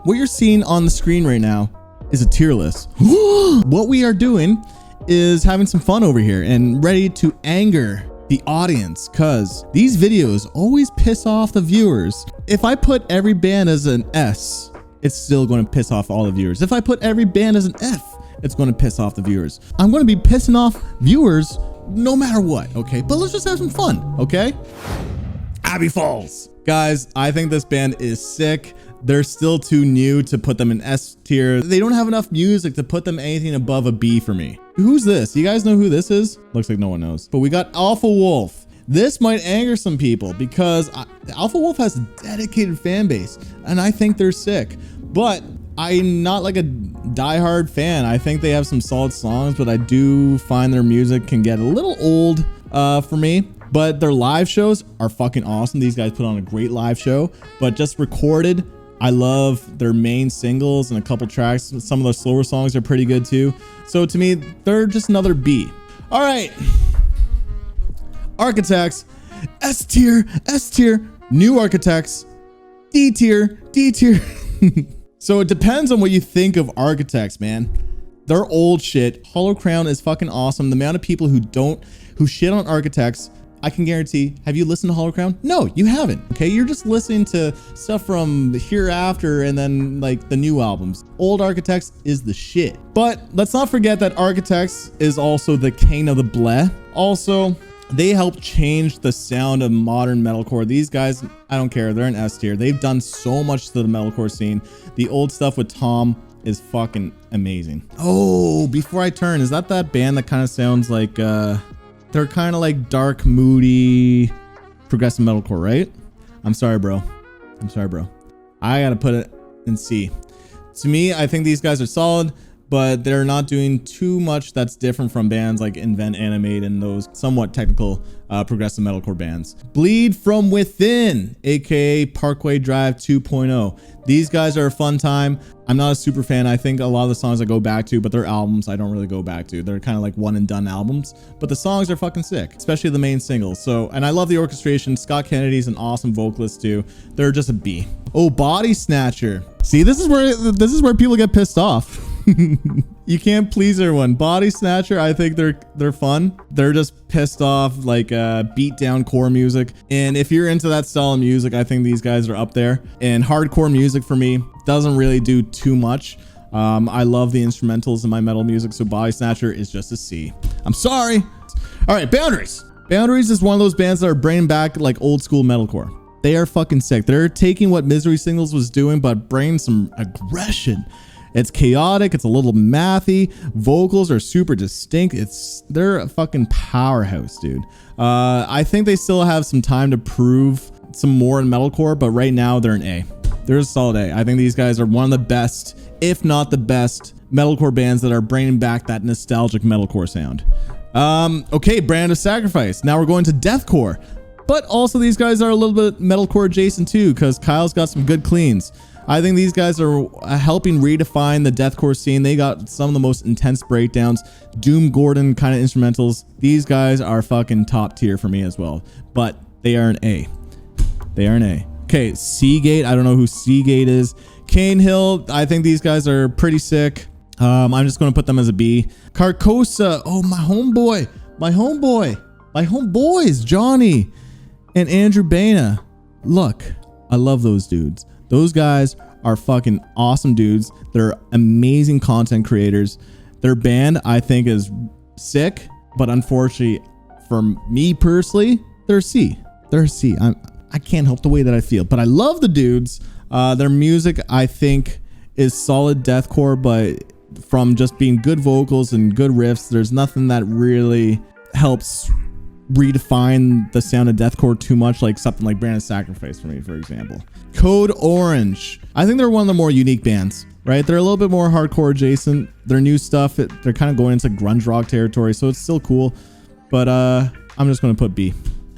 What you're seeing on the screen right now is a tier list. What we are doing is having some fun over here and ready to anger the audience, because these videos always piss off the viewers. If I put every band as an S, it's still going to piss off all the viewers. If I put every band as an F, it's going to piss off the viewers. I'm going to be pissing off viewers no matter what, okay? But let's just have some fun, okay? Abbey Falls. Guys, I think this band is sick. They're still too new to put them in S tier. They don't have enough music to put them anything above a B for me. Who's this? You guys know who this is? Looks like no one knows. But we got Alpha Wolf. This might anger some people because Alpha Wolf has a dedicated fan base and I think they're sick. But I'm not like a diehard fan. I think they have some solid songs, but I do find their music can get a little old for me. But their live shows are fucking awesome. These guys put on a great live show, but just recorded. I love their main singles and a couple tracks. Some of the slower songs are pretty good too. So to me, they're just another B. All right. Architects, S tier, S tier. New Architects, D tier, D tier. So it depends on what you think of Architects, man. They're old shit. Hollow Crown is fucking awesome. The amount of people who shit on Architects, I can guarantee, have you listened to Hollow Crown? No, you haven't. Okay, you're just listening to stuff from Hereafter and then like the new albums. Old Architects is the shit. But let's not forget that Architects is also the king of the bleh. Also, they helped change the sound of modern metalcore. These guys, I don't care, they're an S tier. They've done so much to the metalcore scene. The old stuff with Tom is fucking amazing. Oh, Before I Turn, is that band that kind of sounds like they're kind of like dark, moody, progressive metalcore, right? I'm sorry, bro. I'm sorry, bro. I gotta put it in C. To me, I think these guys are solid, but they're not doing too much that's different from bands like Invent, Animate, and those somewhat technical progressive metalcore bands. Bleed From Within, aka Parkway Drive 2.0. These guys are a fun time. I'm not a super fan. I think a lot of the songs I go back to, but their albums I don't really go back to. They're kind of like one and done albums, but the songs are fucking sick, especially the main singles. So, and I love the orchestration. Scott Kennedy's an awesome vocalist too. They're just a B. Oh, Body Snatcher. See, this is where people get pissed off. You can't please everyone. Body Snatcher, I think they're fun. They're just pissed off, like beat down core music. And if you're into that style of music, I think these guys are up there. And hardcore music for me doesn't really do too much. I love the instrumentals in my metal music, so Body Snatcher is just a C. I'm sorry. All right, Boundaries. Boundaries is one of those bands that are bringing back like old school metalcore. They are fucking sick. They're taking what Misery Signals was doing, but bringing some aggression. It's chaotic. It's a little mathy. Vocals are super distinct. They're a fucking powerhouse, dude. I think they still have some time to prove some more in metalcore, but right now they're an A. They're a solid A. I think these guys are one of the best, if not the best, metalcore bands that are bringing back that nostalgic metalcore sound. Okay, Brand of Sacrifice. Now we're going to deathcore, but also these guys are a little bit metalcore adjacent too, because Kyle's got some good cleans. I think these guys are helping redefine the deathcore scene. They got some of the most intense breakdowns, Doom Gordon kind of instrumentals. These guys are fucking top tier for me as well, but they are an A. They are an A. Okay, Seagate. I don't know who Seagate is. Cane Hill. I think these guys are pretty sick. I'm just going to put them as a B. Carcosa. Oh, my homeboys, Johnny and Andrew Baina. Look, I love those dudes. Those guys are fucking awesome dudes. They're amazing content creators. Their band, I think, is sick, but unfortunately, for me personally, they're a C. They're a C. I can't help the way that I feel, but I love the dudes. Their music, I think, is solid deathcore, but from just being good vocals and good riffs, there's nothing that really helps redefine the sound of deathcore too much, like something like Brand of Sacrifice for me, for example. Code Orange. I think they're one of the more unique bands, right? They're a little bit more hardcore adjacent. Their new stuff, they're kind of going into grunge rock territory, so it's still cool, but I'm just going to put B.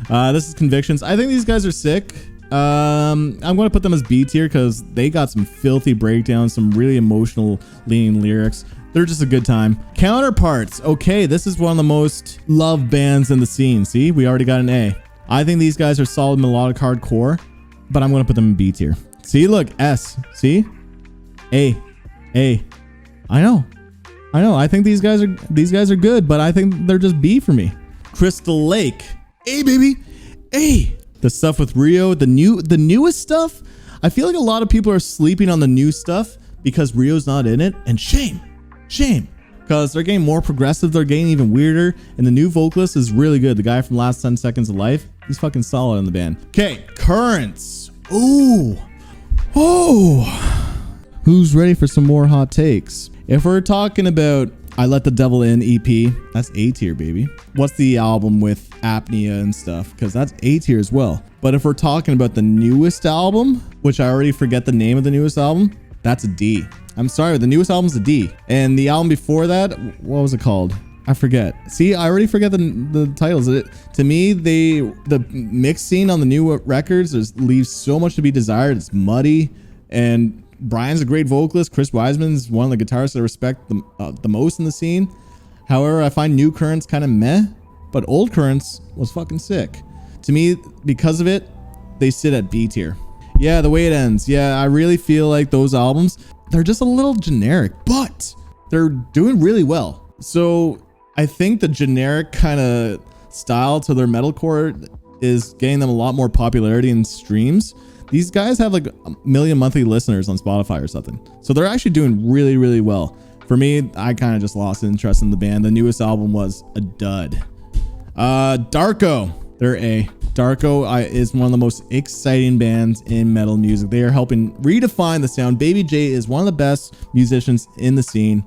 This is Convictions. I think these guys are sick. I'm going to put them as B tier because they got some filthy breakdowns, some really emotional leaning lyrics. They're just a good time. Counterparts. Okay, this is one of the most loved bands in the scene. See, we already got an A. I think these guys are solid melodic hardcore, but I'm going to put them in B tier. See, look, S. See? A. I know. I think these guys are good, but I think they're just B for me. Crystal Lake. A, baby. A. The stuff with Rio, the newest stuff. I feel like a lot of people are sleeping on the new stuff because Rio's not in it, and shame. Because they're getting more progressive, they're getting even weirder, and the new vocalist is really good. The guy from Last 10 Seconds of Life, he's fucking solid in the band. Okay, Currents. Ooh. Who's ready for some more hot takes? If we're talking about I Let the Devil In EP, that's A tier, baby. What's the album with Apnea and stuff? Because that's A tier as well. But if we're talking about the newest album, which I already forget the name of the newest album, that's a D. I'm sorry, the newest album's a D. And the album before that, what was it called? I forget. See, I already forget the titles. To me, the mixing on the new records leaves so much to be desired. It's muddy, and Brian's a great vocalist. Chris Wiseman's one of the guitarists I respect the most in the scene. However, I find new Currents kind of meh, but old Currents was fucking sick. To me, because of it, they sit at B tier. Yeah, the way it ends. Yeah, I really feel like those albums, they're just a little generic, but they're doing really well. So I think the generic kind of style to their metalcore is getting them a lot more popularity in streams. These guys have like 1 million monthly listeners on Spotify or something. So they're actually doing really, really well. For me, I kind of just lost interest in the band. The newest album was a dud. Darko, they're A. Darko is one of the most exciting bands in metal music. They are helping redefine the sound. Baby J is one of the best musicians in the scene.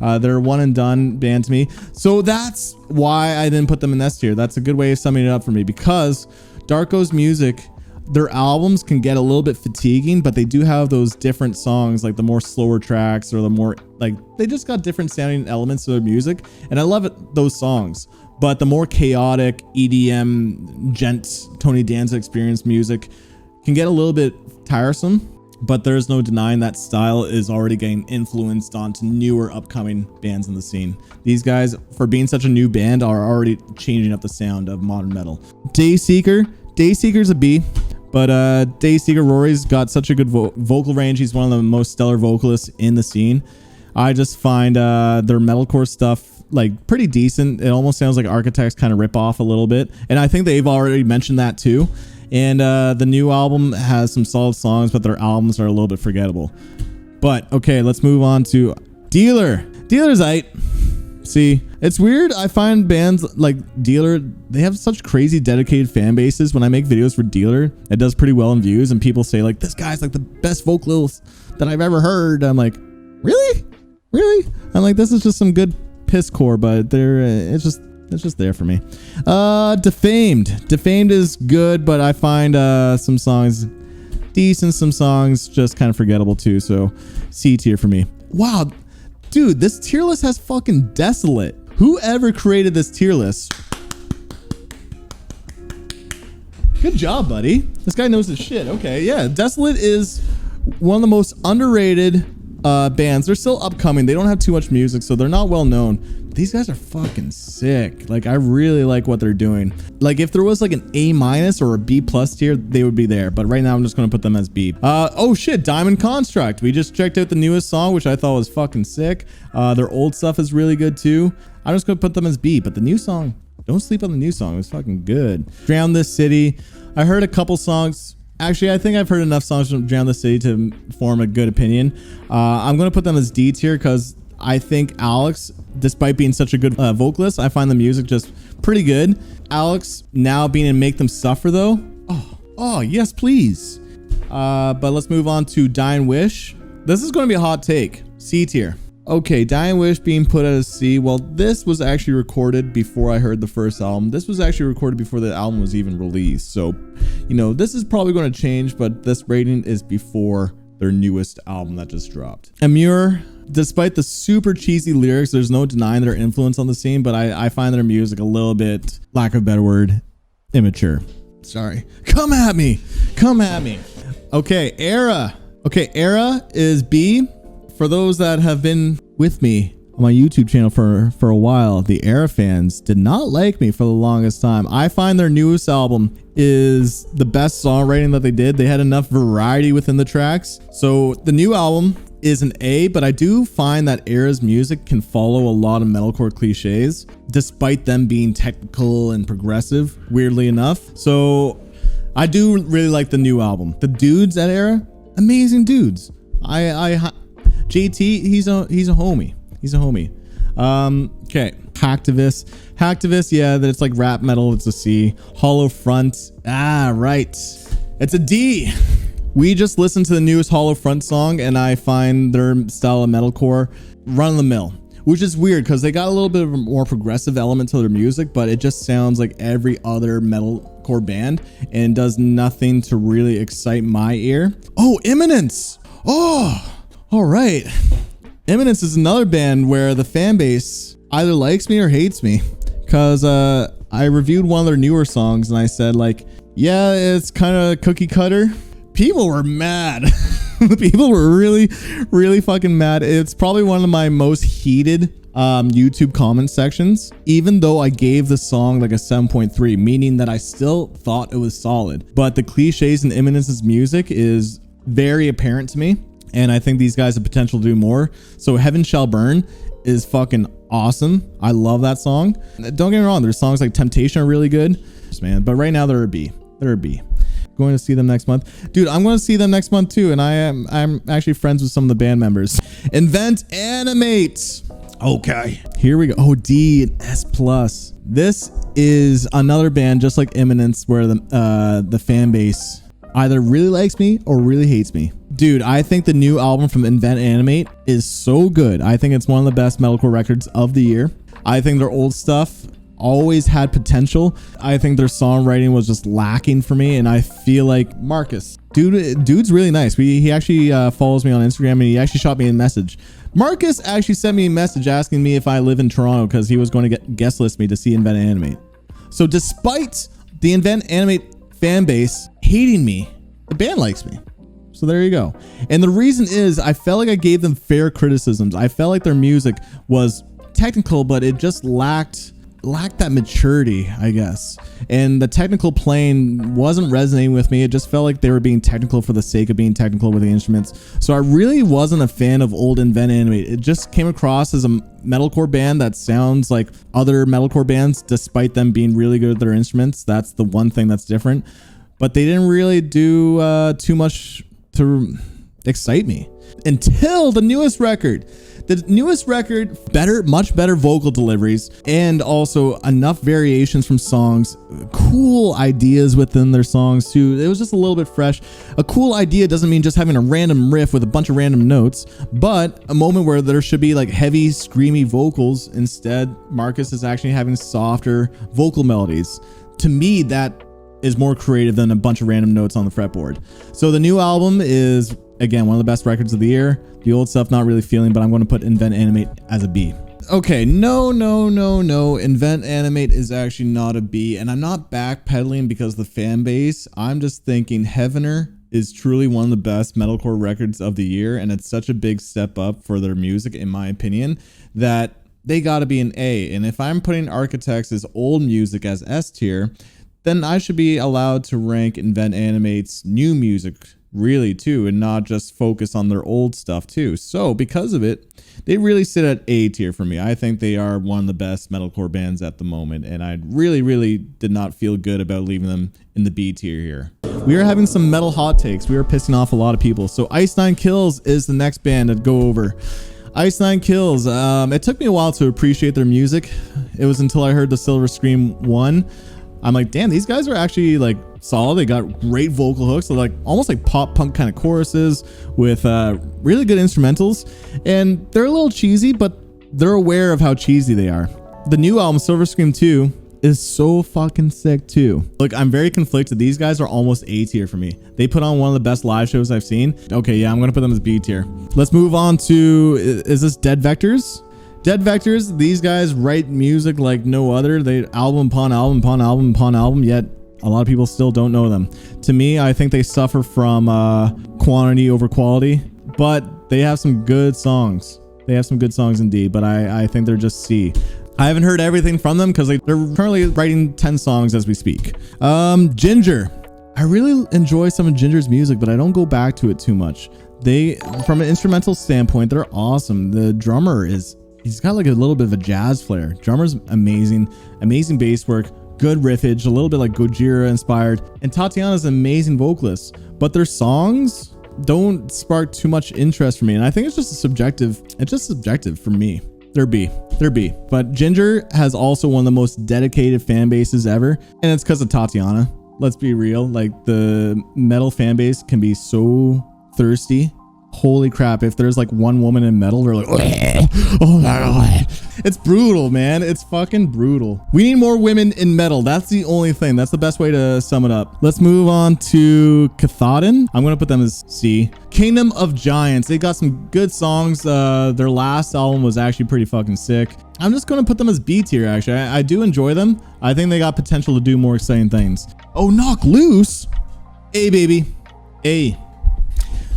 They're a one and done band to me. So that's why I didn't put them in S tier. That's a good way of summing it up for me, because Darko's music, their albums can get a little bit fatiguing, but they do have those different songs, like the more slower tracks, or the more like, they just got different sounding elements to their music. And I love it, those songs. But the more chaotic EDM, Tony Danza experience music can get a little bit tiresome, but there's no denying that style is already getting influenced onto newer upcoming bands in the scene. These guys, for being such a new band, are already changing up the sound of modern metal. Dayseeker's a B, but Dayseeker, Rory's got such a good vocal range. He's one of the most stellar vocalists in the scene. I just find their metalcore stuff like pretty decent. It almost sounds like Architects kind of rip off a little bit, and I think they've already mentioned that too. And the new album has some solid songs, but their albums are a little bit forgettable. But okay, let's move on to Dealer. Dealer's aight. See, it's weird. I find bands like Dealer, they have such crazy dedicated fan bases. When I make videos for Dealer, it does pretty well in views, and people say like, this guy's like the best vocalist that I've ever heard. I'm like, really? I'm like, this is just some good piss core, but it's just there for me. Defamed is good, but I find some songs decent, some songs just kind of forgettable too. So C tier for me. Wow, dude, this tier list has fucking Desolate. Whoever created this tier list, good job, buddy. This guy knows his shit. Okay, yeah, Desolate is one of the most underrated bands. They're still upcoming. They don't have too much music, so they're not well known. These guys are fucking sick. Like, I really like what they're doing. Like, if there was like an A- or a B+ tier, they would be there. But right now, I'm just gonna put them as B. Oh shit, Diamond Construct. We just checked out the newest song, which I thought was fucking sick. Their old stuff is really good too. I'm just gonna put them as B. But the new song, don't sleep on the new song. It was fucking good. Drown This City. I heard a couple songs. Actually, I think I've heard enough songs from Drown This City to form a good opinion. I'm gonna put them as D tier because I think Alex, despite being such a good vocalist, I find the music just pretty good. Alex now being in Make Them Suffer though. Oh yes, please. But let's move on to Dying Wish. This is going to be a hot take. C tier. Okay, Dying Wish being put as C. Well, this was actually recorded before I heard the first album. This was actually recorded before the album was even released. So, you know, this is probably going to change, but this rating is before their newest album that just dropped. Amur, despite the super cheesy lyrics, there's no denying their influence on the scene, but I find their music a little bit, lack of a better word, immature. Sorry. Come at me. Okay, Era. Okay, Era is B. For those that have been with me on my YouTube channel for a while, the Era fans did not like me for the longest time. I find their newest album is the best songwriting that they did. They had enough variety within the tracks. So the new album is an A, but I do find that Era's music can follow a lot of metalcore cliches, despite them being technical and progressive, weirdly enough. So I do really like the new album. The dudes at Era, amazing dudes. JT, he's a homie. He's a homie. Okay. Hacktivist, yeah, that it's like rap metal, it's a C. Hollow Front, right. It's a D. We just listened to the newest Hollow Front song, and I find their style of metalcore run of the mill, which is weird because they got a little bit of a more progressive element to their music, but it just sounds like every other metalcore band and does nothing to really excite my ear. Oh, Imminence. Oh, all right. Imminence is another band where the fan base either likes me or hates me, because I reviewed one of their newer songs and I said, like, yeah, it's kind of cookie cutter. People were mad. People were really, really fucking mad. It's probably one of my most heated YouTube comment sections, even though I gave the song like a 7.3, meaning that I still thought it was solid. But the cliches in Imminence's music is very apparent to me, and I think these guys have potential to do more. So Heaven Shall Burn is fucking awesome. I love that song. Don't get me wrong, their songs like Temptation are really good, man, but right now they're a B. They're a B. Going to see them next month, dude. I'm going to see them next month too, and I'm actually friends with some of the band members. Invent Animate. Okay, here we go. Oh, D and S plus. This is another band just like Imminence, where the fan base either really likes me or really hates me. Dude, I think the new album from Invent Animate is so good. I think it's one of the best metalcore records of the year. I think their old stuff always had potential. I think their songwriting was just lacking for me, and I feel like Marcus, dude's really nice. He actually follows me on Instagram, and he actually shot me a message. Marcus actually sent me a message asking me if I live in Toronto, because he was going to guest list me to see Invent Animate. So despite the Invent Animate fan base hating me, the band likes me. So there you go. And the reason is I felt like I gave them fair criticisms. I felt like their music was technical, but it just lacked that maturity, I guess. And the technical playing wasn't resonating with me. It just felt like they were being technical for the sake of being technical with the instruments. So I really wasn't a fan of old Invent Animate. It just came across as a metalcore band that sounds like other metalcore bands, despite them being really good at their instruments. That's the one thing that's different. But they didn't really do too much to excite me until the newest record. The newest record, much better vocal deliveries, and also enough variations from songs, cool ideas within their songs too. It was just a little bit fresh. A cool idea doesn't mean just having a random riff with a bunch of random notes, but a moment where there should be like heavy, screamy vocals. Instead, Marcus is actually having softer vocal melodies. To me, that is more creative than a bunch of random notes on the fretboard. So the new album is, again, one of the best records of the year. The old stuff, not really feeling, but I'm going to put Invent Animate as a B. Okay, no. Invent Animate is actually not a B, and I'm not backpedaling because of the fan base. I'm just thinking Heavener is truly one of the best metalcore records of the year, and it's such a big step up for their music, in my opinion, that they got to be an A. And if I'm putting Architects' old music as S tier, then I should be allowed to rank Invent Animate's new music really too, and not just focus on their old stuff too. So because of it, they really sit at A tier for me. I think they are one of the best metalcore bands at the moment, and I really did not feel good about leaving them in the B tier here. We are having some metal hot takes. We are pissing off a lot of people. So Ice Nine Kills is the next band to go over. Ice Nine Kills. It took me a while to appreciate their music. It was until I heard the Silver Scream 1. I'm like, damn, these guys are actually like solid. They got great vocal hooks. They're like almost like pop punk kind of choruses with really good instrumentals, and they're a little cheesy, but they're aware of how cheesy they are. The new album, Silver Scream 2, is so fucking sick too. Look, I'm very conflicted. These guys are almost A tier for me. They put on one of the best live shows I've seen. Okay, yeah, I'm gonna put them as B tier. Let's move on to, is this Dead Vectors? Dead Vectors, these guys write music like no other. They album upon album upon album upon album, yet a lot of people still don't know them. To me, I think they suffer from quantity over quality, but they have some good songs. They have some good songs indeed, but I think they're just C. I haven't heard everything from them because they're currently writing 10 songs as we speak. Ginger. I really enjoy some of Ginger's music, but I don't go back to it too much. They, from an instrumental standpoint, they're awesome. The drummer he's got like a little bit of a jazz flair. Drummer's amazing bass work, good riffage, a little bit like Gojira inspired. And Tatiana's an amazing vocalist, but their songs don't spark too much interest for me. And I think it's just subjective for me. They're B. But Ginger has also one of the most dedicated fan bases ever. And it's because of Tatiana. Let's be real. Like, the metal fan base can be so thirsty. Holy crap. If there's like one woman in metal, they're like, oh my God. It's brutal, man. It's fucking brutal. We need more women in metal. That's the only thing. That's the best way to sum it up. Let's move on to Cathodon. I'm going to put them as C. Kingdom of Giants. They got some good songs. Their last album was actually pretty fucking sick. I'm just going to put them as B tier, actually. I do enjoy them. I think they got potential to do more exciting things. Oh, Knock Loose. A, baby. A.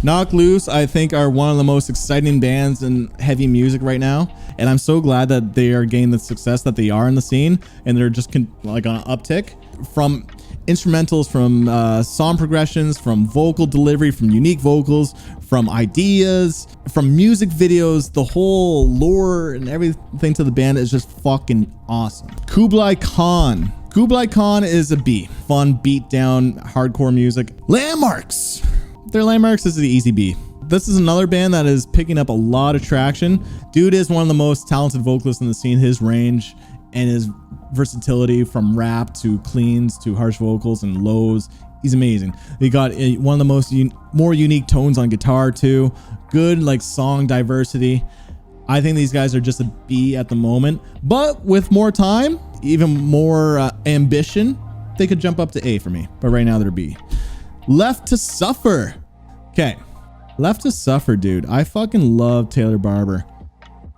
Knock Loose, I think, are one of the most exciting bands in heavy music right now. And I'm so glad that they are gaining the success that they are in the scene. And they're just like on an uptick. From instrumentals, from song progressions, from vocal delivery, from unique vocals, from ideas, from music videos, the whole lore and everything to the band is just fucking awesome. Kublai Khan. Kublai Khan is a B. Fun, beat down, hardcore music. Landmarks. Their Landmarks is the easy B. This is another band that is picking up a lot of traction. Dude is one of the most talented vocalists in the scene. His range and his versatility from rap to cleans to harsh vocals and lows, he's amazing. He got one of the most more unique tones on guitar too. Good like song diversity. I think these guys are just a B at the moment, but with more time, even more ambition, they could jump up to A for me. But right now they're B. Left to Suffer. Okay, Left to Suffer, dude. I fucking love Taylor Barber.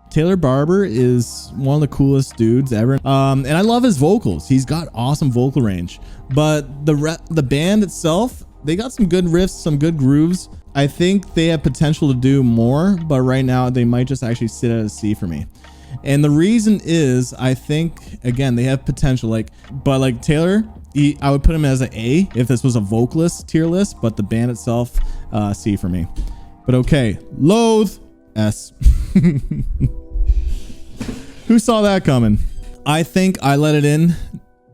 Taylor Barber is one of the coolest dudes ever. And I love his vocals. He's got awesome vocal range. But the band itself, they got some good riffs, some good grooves. I think they have potential to do more, but right now they might just actually sit at a C for me. And the reason is, I think, again, they have potential. But like Taylor, I would put him as an A if this was a vocalist tier list, but the band itself, C for me. But okay, Loathe, S. Who saw that coming? I think I Let It In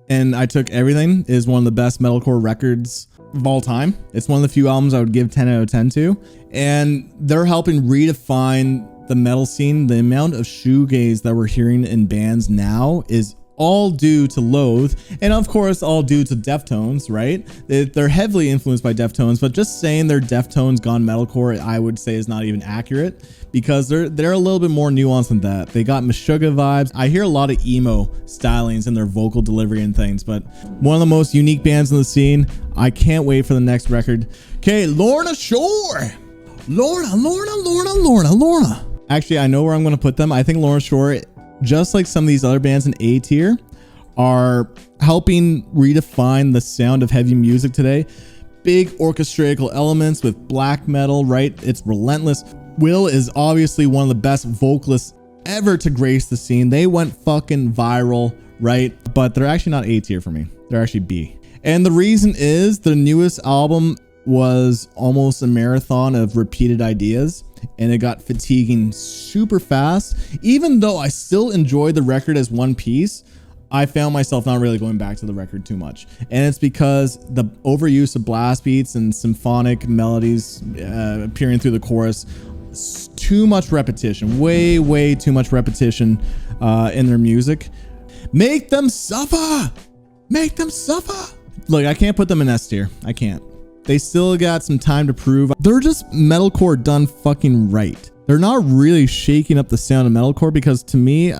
and I Took Everything is one of the best metalcore records of all time. It's one of the few albums I would give 10 out of 10 to. And they're helping redefine the metal scene. The amount of shoegaze that we're hearing in bands now is all due to Loathe, and of course all due to Deftones, right? They're heavily influenced by Deftones, but just saying they're Deftones gone metalcore, I would say is not even accurate, because they're a little bit more nuanced than that. They got Meshuggah vibes. I hear a lot of emo stylings in their vocal delivery and things, but one of the most unique bands in the scene. I can't wait for the next record. Okay, Lorna Shore. Lorna. Actually, I know where I'm going to put them. I think Lorna Shore, just like some of these other bands in A tier, are helping redefine the sound of heavy music today. Big orchestrational elements with black metal, right? It's relentless. Will is obviously one of the best vocalists ever to grace the scene. They went fucking viral, right? But they're actually not A tier for me. They're actually B. And the reason is the newest album was almost a marathon of repeated ideas, and it got fatiguing super fast. Even though I still enjoyed the record as one piece, I found myself not really going back to the record too much. And it's because the overuse of blast beats and symphonic melodies appearing through the chorus, too much repetition, way too much repetition in their music. Make them suffer. Look, I can't put them in S tier. I can't. They still got some time to prove. They're just metalcore done fucking right. They're not really shaking up the sound of metalcore, because to me,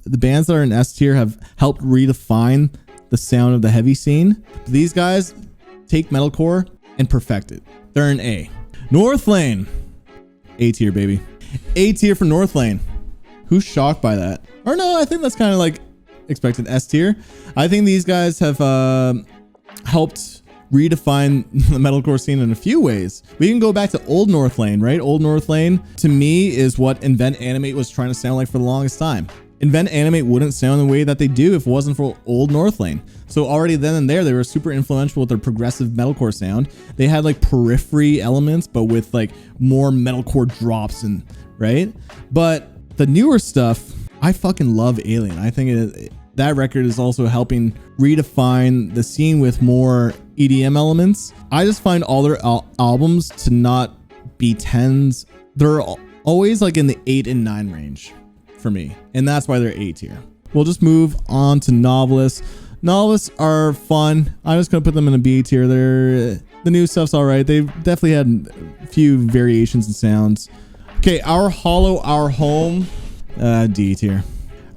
the bands that are in S tier have helped redefine the sound of the heavy scene. These guys take metalcore and perfect it. They're in A. Northlane. A tier, baby. A tier for Northlane. Who's shocked by that? Or no, I think that's kind of like expected. S tier. I think these guys have helped redefine the metalcore scene in a few ways. We can go back to Old Northlane, right? Old Northlane to me is what Invent Animate was trying to sound like for the longest time. Invent Animate wouldn't sound the way that they do if it wasn't for old Northlane. So already then and there, they were super influential with their progressive metalcore sound. They had like periphery elements, but with like more metalcore drops and right. But the newer stuff, I fucking love Alien. I think that record is also helping redefine the scene with more EDM elements. I just find all their albums to not be 10s. They're always like in the 8 and 9 range for me, and that's why they're A tier. We'll just move on to Novelists. Novelists are fun. I'm just gonna put them in a B tier. The new stuff's all right. They've definitely had a few variations in sounds. Okay, Our Hollow, Our Home, D tier.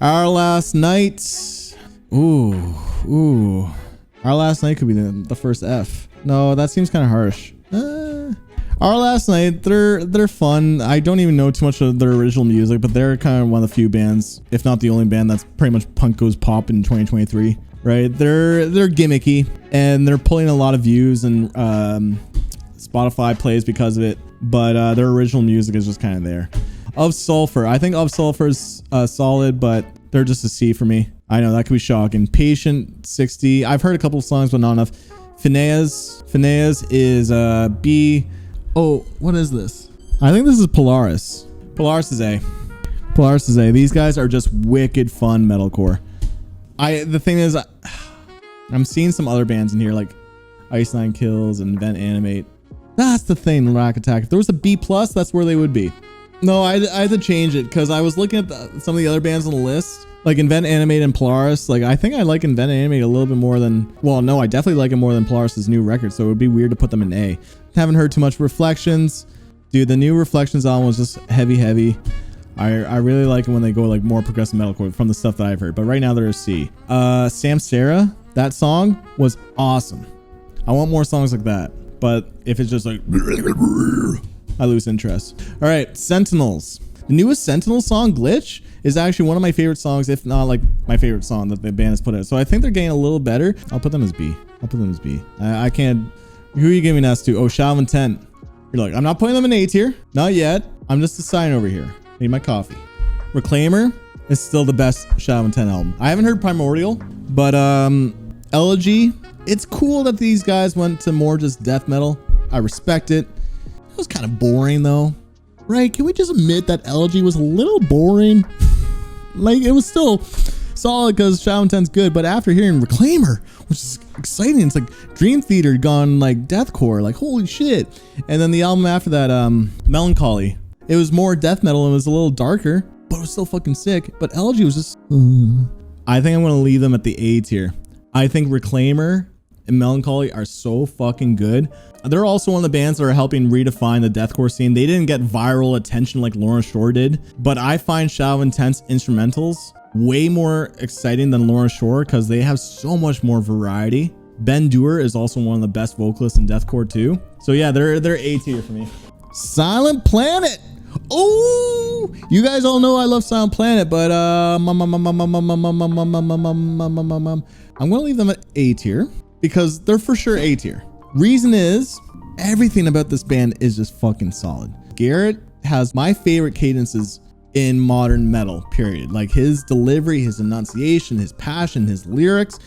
Our Last Night, ooh. Our Last Night could be the first F. No, that seems kind of harsh. Our Last Night, they're fun. I don't even know too much of their original music, but they're kind of one of the few bands, if not the only band, that's pretty much punk goes pop in 2023, right? They're gimmicky and they're pulling a lot of views and Spotify plays because of it, but their original music is just kind of there. Of Sulfur, I think Of Sulfur is solid, but they're just a C for me. I know that could be shocking. Patient, 60. I've heard a couple of songs, but not enough. Phineas is B. Oh, what is this? I think this is Polaris. Polaris is A. Polaris is A. These guys are just wicked fun metalcore. The thing is, I'm seeing some other bands in here like Ice Nine Kills and Invent Animate. That's the thing, Rack Attack. If there was a B+, that's where they would be. No, I had to change it because I was looking at some of the other bands on the list, like Invent Animate and Polaris. Like, I think I like Invent Animate a little bit more than, well, no, I definitely like it more than Polaris's new record, so it would be weird to put them in A. Haven't heard too much Reflections. Dude, the new Reflections album was just heavy. I really like it when they go like more progressive metalcore from the stuff that I've heard, but right now they're a C. Samsara, that song was awesome. I want more songs like that, but if it's just like I lose interest. All right, Sentinels. The newest Sentinel song, Glitch, is actually one of my favorite songs, if not like my favorite song that the band has put out. So I think they're getting a little better. I'll put them as B. I can't. Who are you giving us to? Oh, Shav Intent. You're like, I'm not putting them in A tier. Not yet. I'm just a sign over here. Need my coffee. Reclaimer is still the best Shav Intent album. I haven't heard Primordial, but Elegy. It's cool that these guys went to more just death metal. I respect it. It was kind of boring though, right? Can we just admit that Elegy was a little boring? Like, it was still solid because Shadow Intent's good, but after hearing Reclaimer, which is exciting, it's like Dream Theater gone like deathcore, like holy shit. And then the album after that, Melancholy, it was more death metal and it was a little darker, but it was still fucking sick. But Elegy was just I think I'm gonna leave them at the A tier. I think Reclaimer and Melancholy are so fucking good. They're also one of the bands that are helping redefine the deathcore scene. They didn't get viral attention like Lorna Shore did, but I find Shadow Intent's instrumentals way more exciting than Lorna Shore because they have so much more variety. Ben Dewar is also one of the best vocalists in deathcore too. So yeah, they're A tier for me. Silent Planet. Oh, you guys all know I love Silent Planet, but I'm gonna leave them at A tier because they're for sure A tier. Reason is everything about this band is just fucking solid. Garrett has my favorite cadences in modern metal, period. Like his delivery, his enunciation, his passion, his lyrics.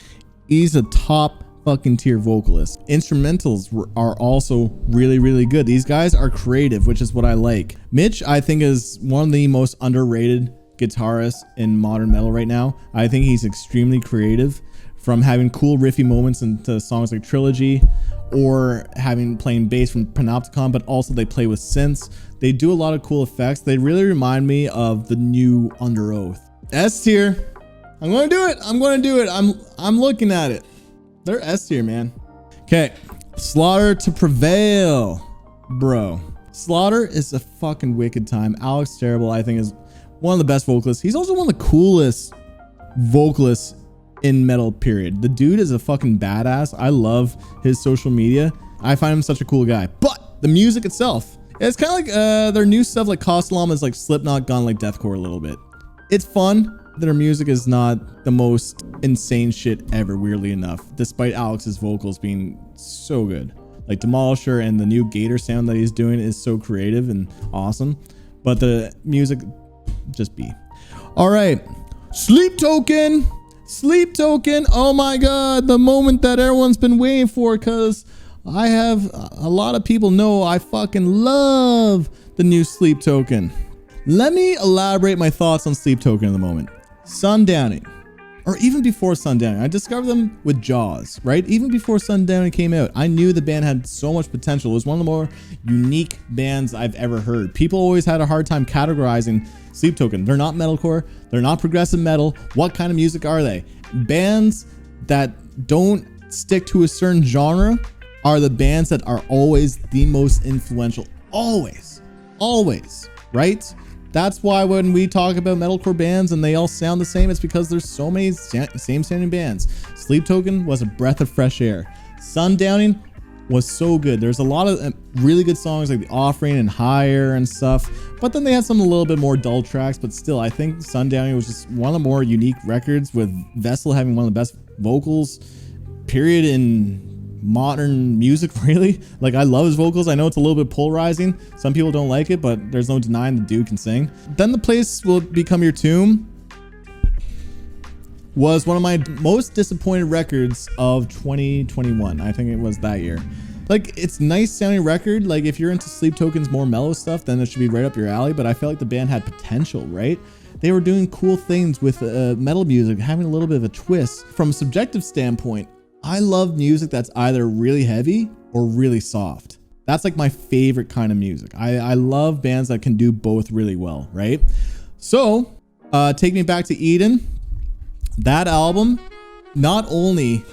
He's a top fucking tier vocalist. Instrumentals are also really, really good. These guys are creative, which is what I like. Mitch, I think, is one of the most underrated guitarists in modern metal right now. I think he's extremely creative, from having cool riffy moments into songs like Trilogy, or playing bass from Panopticon, but also they play with synths. They do a lot of cool effects. They really remind me of the new Under Oath. S tier. I'm gonna do it. I'm looking at it. They're S tier, man. Okay, Slaughter to Prevail, bro. Slaughter is a fucking wicked time. Alex Terrible, I think, is one of the best vocalists. He's also one of the coolest vocalists in metal, period. The dude is a fucking badass. I love his social media. I find him such a cool guy. But the music itself, it's kind of like their new stuff, like Kostalam, is like Slipknot gone like deathcore a little bit. It's fun. Their music is not the most insane shit ever, weirdly enough, despite Alex's vocals being so good. Like Demolisher and the new Gator sound that he's doing is so creative and awesome. But the music, just B. All right, Sleep Token. Sleep Token. Oh my God. The moment that everyone's been waiting for, because I have a lot of people know I fucking love the new Sleep Token. Let me elaborate my thoughts on Sleep Token in the moment. Sundowning, or even before Sundowning, I discovered them with Jaws, right? Even before Sundowning came out, I knew the band had so much potential. It was one of the more unique bands I've ever heard. People always had a hard time categorizing Sleep Token. They're not metalcore. They're not progressive metal. What kind of music are they? Bands that don't stick to a certain genre are the bands that are always the most influential. Always, right? That's why when we talk about metalcore bands and they all sound the same, it's because there's so many same sounding bands. Sleep Token was a breath of fresh air. Sundowning was so good. There's a lot of really good songs like The Offering and Higher and stuff, but then they had some a little bit more dull tracks, but still I think Sundowning was just one of the more unique records, with Vessel having one of the best vocals period in modern music, really. Like, I love his vocals. I know it's a little bit polarizing. Some people don't like it, but there's no denying the dude can sing. Then The Place Will Become Your Tomb was one of my most disappointed records of 2021. I think it was that year. Like, it's nice sounding record. Like, if you're into Sleep Token's more mellow stuff, then it should be right up your alley. But I felt like the band had potential, right? They were doing cool things with metal music, having a little bit of a twist. From a subjective standpoint, I love music that's either really heavy or really soft. That's like my favorite kind of music. I love bands that can do both really well, right? So, Take Me Back to Eden. That album not only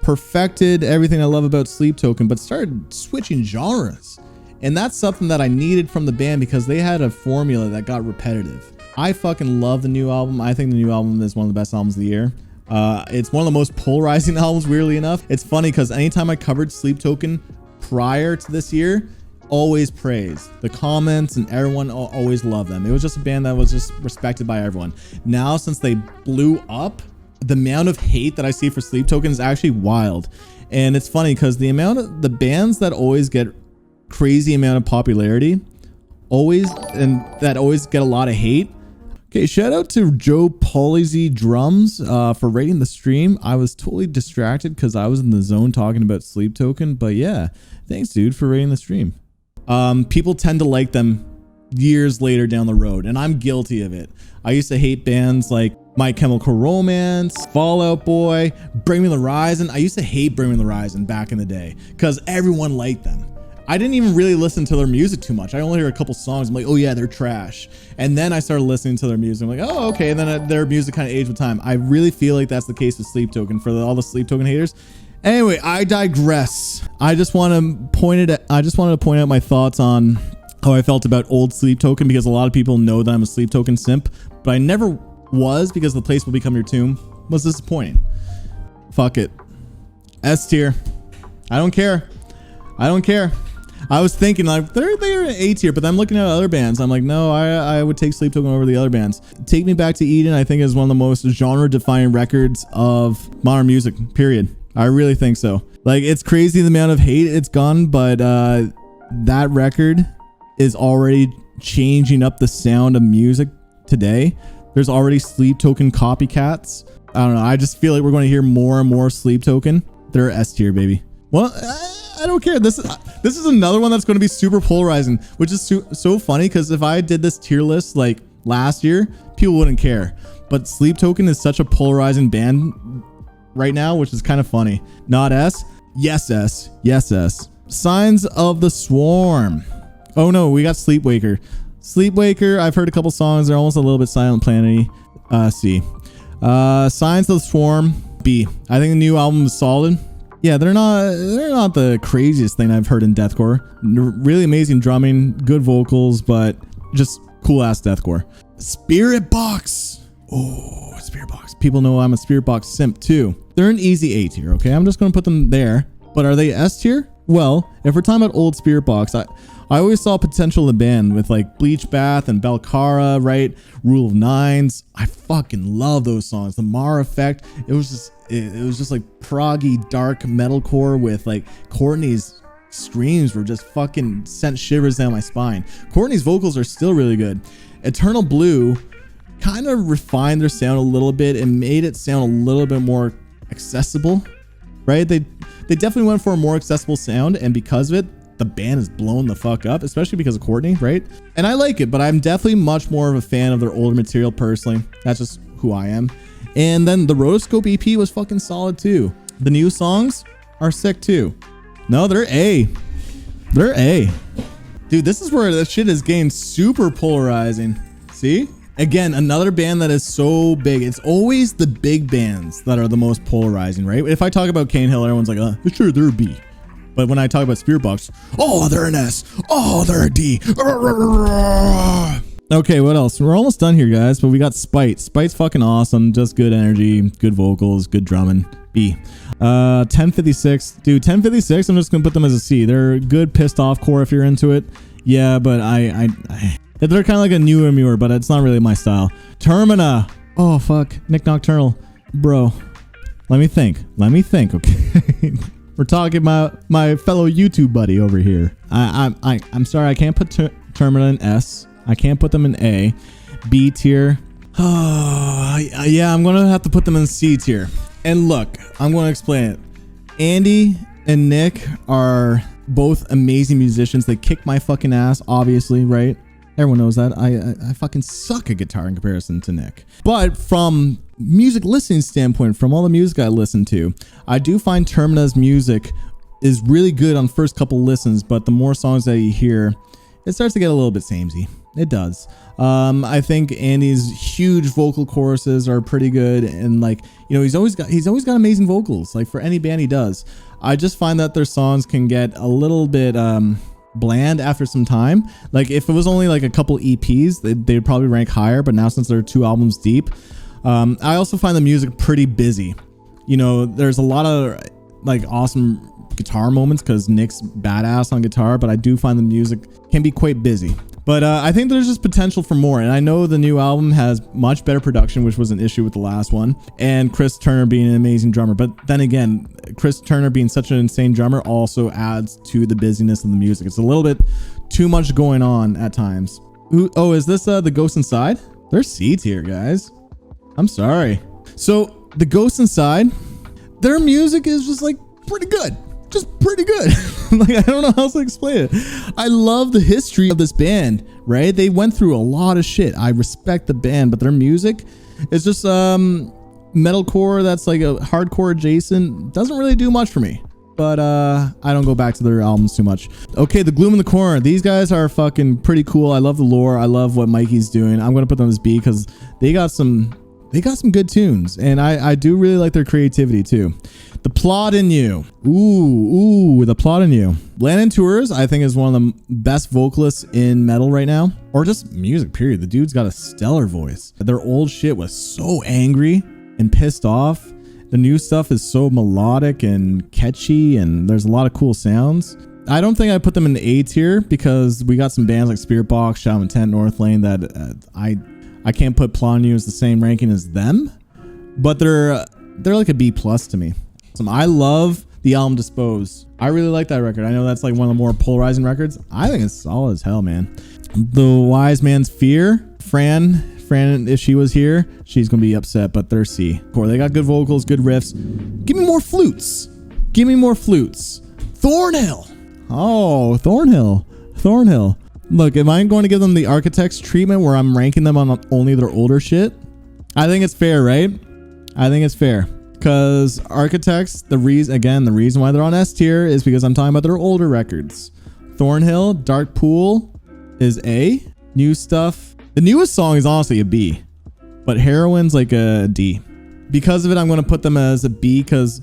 perfected everything I love about Sleep Token, but started switching genres. And that's something that I needed from the band, because they had a formula that got repetitive. I fucking love the new album. I think the new album is one of the best albums of the year. It's one of the most polarizing albums, weirdly enough. It's funny because anytime I covered Sleep Token prior to this year, always praise. The comments and everyone always loved them. It was just a band that was just respected by everyone. Now, since they blew up, the amount of hate that I see for Sleep Token is actually wild. And it's funny because the bands that always get crazy amount of popularity that always get a lot of hate. Okay, shout out to Joe Polizy Drums for rating the stream. I was totally distracted because I was in the zone talking about Sleep Token. But yeah, thanks, dude, for rating the stream. People tend to like them years later down the road, and I'm guilty of it. I used to hate bands like My Chemical Romance, Fall Out Boy, Bring Me the Horizon. I used to hate Bring Me the Horizon back in the day because everyone liked them. I didn't even really listen to their music too much. I only hear a couple songs. I'm like, oh yeah, they're trash. And then I started listening to their music. I'm like, oh, okay. And then their music kind of aged with time. I really feel like that's the case with Sleep Token for all the Sleep Token haters. Anyway, I digress. I just wanted to point out my thoughts on how I felt about old Sleep Token, because a lot of people know that I'm a Sleep Token simp, but I never was, because The Place Will Become Your Tomb was disappointing. Fuck it. S tier. I don't care. I was thinking like they're an A tier, but then I'm looking at other bands. I'm like, no, I would take Sleep Token over the other bands. Take Me Back to Eden, I think, is one of the most genre-defining records of modern music, period. I really think so. Like, it's crazy the amount of hate it's gotten, but that record is already changing up the sound of music today. There's already Sleep Token copycats. I don't know. I just feel like we're going to hear more and more Sleep Token. They're S tier, baby. Well, I don't care. This is another one that's going to be super polarizing, which is so funny, because if I did this tier list like last year, people wouldn't care. But Sleep Token is such a polarizing band right now, which is kind of funny. Not S. Yes, S. Yes, S. Signs of the Swarm. Oh no, we got Sleepwaker. Sleepwaker, I've heard a couple songs. They're almost a little bit Silent Planet-y. C. Signs of the Swarm. B. I think the new album is solid. Yeah, they're not the craziest thing I've heard in deathcore. Really amazing drumming, good vocals, but just cool ass deathcore. Spiritbox. Oh, Spiritbox. People know I'm a Spiritbox simp too. They're an easy A tier, okay? I'm just gonna put them there. But are they S tier? Well, if we're talking about old Spiritbox, I always saw potential in the band with like Bleach Bath and Belcara, right? Rule of Nines. I fucking love those songs. The Mara Effect. It was just like proggy dark metalcore with like Courtney's screams were just fucking sent shivers down my spine. Courtney's vocals are still really good. Eternal Blue kind of refined their sound a little bit and made it sound a little bit more accessible, right? They definitely went for a more accessible sound, and because of it, the band is blown the fuck up, especially because of Courtney, right? And I like it, but I'm definitely much more of a fan of their older material personally. That's just who I am. And then the Rotoscope EP was fucking solid too. The new songs are sick too. No, they're A. They're A. Dude, this is where that shit is getting super polarizing. See? Again, another band that is so big. It's always the big bands that are the most polarizing, right? If I talk about Cane Hill, everyone's like, sure, they're a B. But when I talk about Spiritbox, oh, they're an S. Oh, they're a D. Okay, what else? We're almost done here, guys, but we got Spite. Spite's fucking awesome. Just good energy, good vocals, good drumming. B. 1056. Dude, 1056, I'm just going to put them as a C. They're good pissed off core if you're into it. Yeah, but they're kind of like a newer Muir, but it's not really my style. Termina. Oh, fuck. Nick Nocturnal. Bro, let me think, okay? We're talking about my fellow YouTube buddy over here. I'm sorry, I can't put Termina in S. I can't put them in A. B tier. Oh, yeah, I'm going to have to put them in C tier. And look, I'm going to explain it. Andy and Nick are both amazing musicians. They kick my fucking ass, obviously, right? Everyone knows that. I fucking suck at guitar in comparison to Nick. But from music listening standpoint, from all the music I listen to, I do find Termina's music is really good on first couple listens, but the more songs that you hear, it starts to get a little bit samey. It does. I think Andy's huge vocal choruses are pretty good, and like, you know, he's always got amazing vocals, like for any band he does. I just find that their songs can get a little bit bland after some time. Like if it was only like a couple EPs, they'd probably rank higher, but now since they're 2 albums deep, I also find the music pretty busy. You know, there's a lot of like awesome guitar moments because Nick's badass on guitar, but I do find the music can be quite busy. But I think there's just potential for more, and I know the new album has much better production, which was an issue with the last one, and Chris Turner being an amazing drummer. But then again, Chris Turner being such an insane drummer also adds to the busyness of the music. It's a little bit too much going on at times. Oh, is this the Ghost Inside? They're C tier, guys. I'm sorry. So the Ghost Inside, their music is just like pretty good. Just pretty good. Like, I don't know how else to explain it. I love the history of this band, right? They went through a lot of shit. I respect the band, but their music is just metalcore that's like a hardcore adjacent. Doesn't really do much for me. But I don't go back to their albums too much. Okay, the Gloom in the Corner. These guys are fucking pretty cool. I love the lore. I love what Mikey's doing. I'm gonna put them as B because they got some good tunes, and I do really like their creativity too. The Plot in You. Ooh, The Plot in You. Landon Tours, I think, is one of the best vocalists in metal right now, or just music, period. The dude's got a stellar voice. Their old shit was so angry and pissed off. The new stuff is so melodic and catchy, and there's a lot of cool sounds. I don't think I put them in the A tier because we got some bands like Spiritbox, Shadow Intent, Northlane that I can't put Plot in You as the same ranking as them, but they're like a B plus to me. I love the album Dispose. I really like that record. I know that's like one of the more polarizing records. I think it's solid as hell, man. The Wise Man's Fear. Fran, if she was here, she's gonna be upset, but they're C. They got good vocals, good riffs. Give me more flutes. Thornhill. Oh, Thornhill. Look, am I going to give them the Architects treatment where I'm ranking them on only their older shit? I think it's fair, right? I think it's fair. Because Architects, the reason why they're on S tier is because I'm talking about their older records. Thornhill, Dark Pool is A. New stuff. The newest song is honestly a B. But Heroine's like a D. Because of it, I'm going to put them as a B because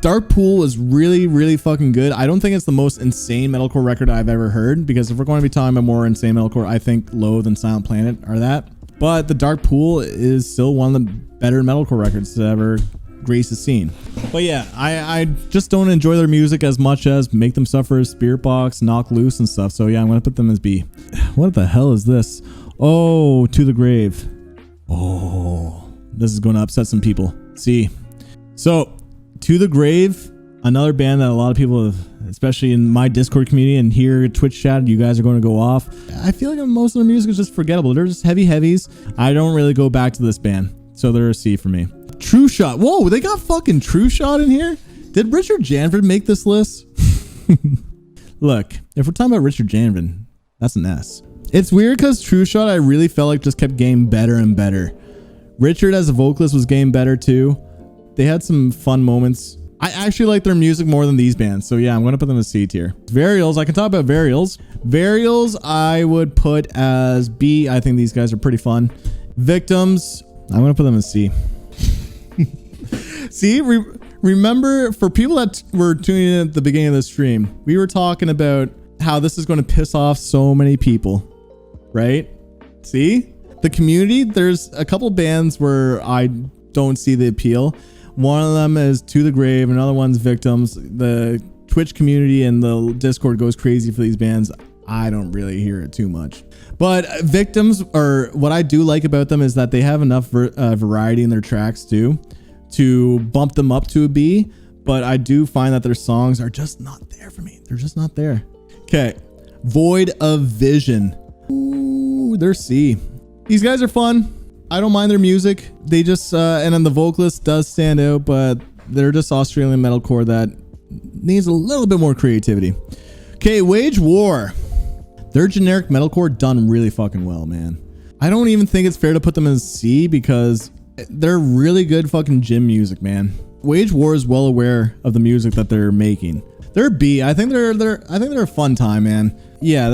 Dark Pool is really, really fucking good. I don't think it's the most insane metalcore record I've ever heard, because if we're going to be talking about more insane metalcore, I think Loathe and Silent Planet are that. But the Dark Pool is still one of the better metalcore records to ever grace the scene. But yeah, I just don't enjoy their music as much as Make Them Suffer, Spiritbox, Knock Loose and stuff. So yeah, I'm going to put them as B. What the hell is this? Oh, To the Grave. Oh, this is going to upset some people. See, so To the Grave, another band that a lot of people especially in my Discord community and here Twitch chat, you guys are going to go off. I feel like most of their music is just forgettable. They're just heavies. I don't really go back to this band. So they're a C for me. True Shot. Whoa, they got fucking True Shot in here? Did Richard Janvin make this list? Look, if we're talking about Richard Janvin, that's an S. It's weird because True Shot, I really felt like just kept getting better and better. Richard as a vocalist was getting better too. They had some fun moments. I actually like their music more than these bands. So yeah, I'm going to put them in C tier. Varials, I can talk about Varials. Varials, I would put as B. I think these guys are pretty fun. Victims, I'm going to put them in C. See, remember, for people that were tuning in at the beginning of the stream, we were talking about how this is going to piss off so many people, right? See, the community, there's a couple bands where I don't see the appeal. One of them is To the Grave, another one's Victims. The Twitch community and the Discord goes crazy for these bands. I don't really hear it too much. But Victims, or what I do like about them, is that they have enough variety in their tracks too to bump them up to a B. But I do find that their songs are just not there for me. They're just not there. Okay, Void of Vision. Ooh, they're C. These guys are fun. I don't mind their music. They just, and then the vocalist does stand out, but they're just Australian metalcore that needs a little bit more creativity. Okay, Wage War. Their generic metalcore done really fucking well, man. I don't even think it's fair to put them in C because they're really good fucking gym music, man. Wage War is well aware of the music that they're making. They're B. I think they're a fun time, man. Yeah,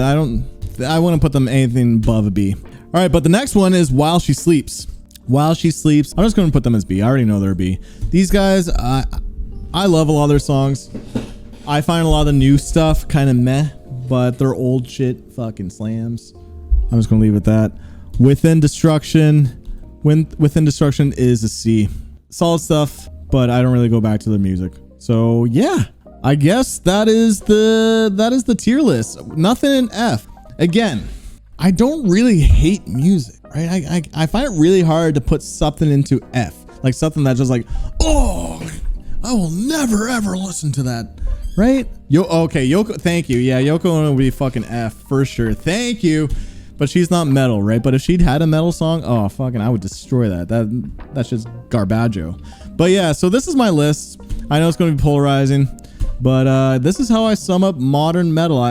I wouldn't put them anything above a B. All right, but the next one is While She Sleeps. While She Sleeps, I'm just going to put them as B. I already know they're B. These guys, I love a lot of their songs. I find a lot of the new stuff kind of meh, but their old shit fucking slams. I'm just going to leave it at that. Within Destruction is a C. Solid stuff, but I don't really go back to their music. So yeah, I guess that is the tier list. Nothing in F. Again, I don't really hate music, right? I find it really hard to put something into F, like something that's just like, oh, I will never ever listen to that, right? Okay, Yoko, thank you. Yeah, Yoko Ono would be fucking F for sure. Thank you. But she's not metal, right? But if she'd had a metal song, oh fucking, I would destroy that. That's just garbaggio. But yeah, so this is my list. I know it's going to be polarizing, but this is how I sum up modern metal.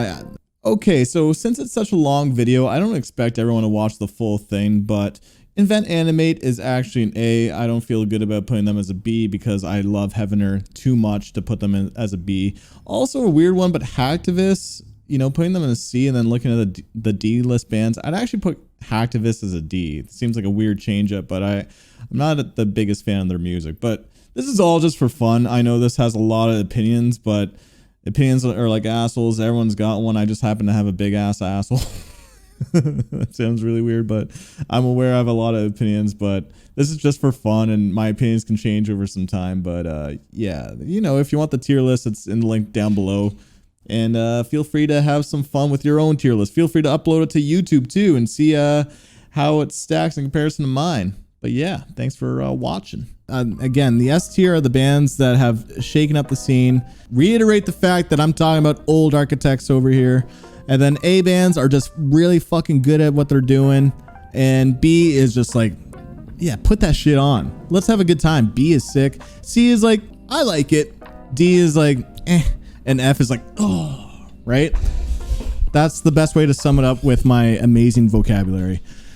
Okay, so since it's such a long video, I don't expect everyone to watch the full thing, but Invent Animate is actually an A. I don't feel good about putting them as a B because I love Heavener too much to put them in as a B. Also a weird one, but Hacktivist, you know, putting them in a C and then looking at the D list bands, I'd actually put Hacktivist as a D. It seems like a weird change up, but I'm not the biggest fan of their music, but this is all just for fun. I know this has a lot of opinions, but opinions are like assholes. Everyone's got one. I just happen to have a big ass asshole. That sounds really weird, but I'm aware I have a lot of opinions, but this is just for fun and my opinions can change over some time. But yeah, you know, if you want the tier list, it's in the link down below, and feel free to have some fun with your own tier list. Feel free to upload it to YouTube too and see how it stacks in comparison to mine. But yeah, thanks for watching. Again, the S tier are the bands that have shaken up the scene. Reiterate the fact that I'm talking about old architects over here. And then A bands are just really fucking good at what they're doing. And B is just like, yeah, put that shit on. Let's have a good time. B is sick. C is like, I like it. D is like, eh. And F is like, oh, right? That's the best way to sum it up with my amazing vocabulary.